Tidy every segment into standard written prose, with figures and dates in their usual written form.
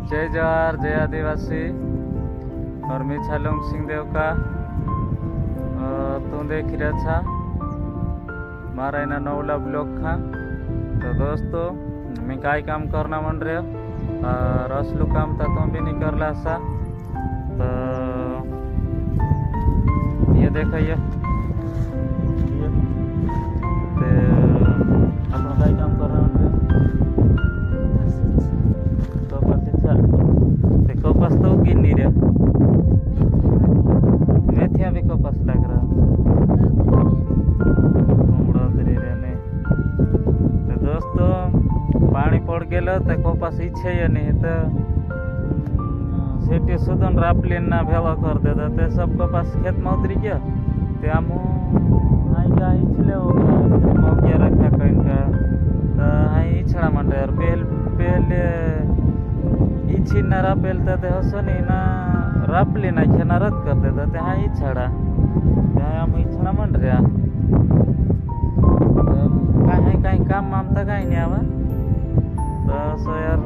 जय जवाहर जय आदिवासी। और मैं छालुंग सिंह देव का तू देख रहा था मारा इना नवला ब्लॉग खा। तो दोस्तों मैं काय काम करना मन रहे और असलू काम था तुम भी नहीं करला सा। तो ये देखो ये अपन काय काम करना मन रहे कपास ते कपास तो उगी नहीं रहा। मेथिया भी कपास लग रहा तो दोस्तों पानी पड़ गया तो कपास इच्छे या नहीं तो सेठी सुदन रापली ना भेला कर देता ते सब कपास खेत में उतरी गया ते हम आई का इछले हो गया रखा कहीं का तो आई इछड़ा मन यार पहले इच्छी ना रापेलता ते हसनी ना रापली ना खेना रद्द कर देता ते हाँ इछड़ा ते हम इछड़ा मन रहा कहीं काम मामता कहीं नहीं आवा। तो सो यार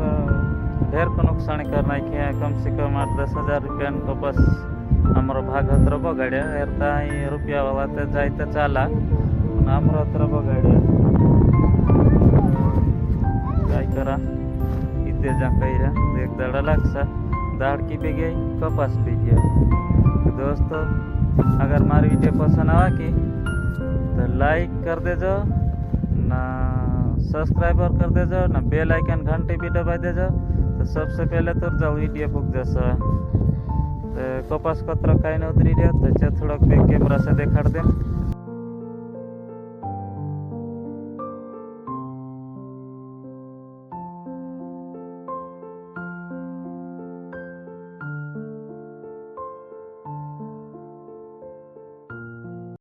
ढेर को नुकसान करना है कम से कम 8-10 हज़ार रुपया कपास हमारा भाग हत्र बगाड़िया यार ताई रुपया वाला ते जाए तो चला हमारा हत्र बगाड़िया काय करा इतने जा कही एक दड़ा लगसा दाड़ की भी गई कपास भी गया। तो दोस्तों अगर मारी वीडियो पसंद आवा की तो लाइक कर देजो ना सब्सक्राइबर कर देजो ना बेल आइकन घंटे भी दबा देजो तो सबसे पहले तो जाओ वीडियो पुग जैसा तो कपास कतरा कहीं उतरी रहा तो थोड़ा कैमरा से देखा दे।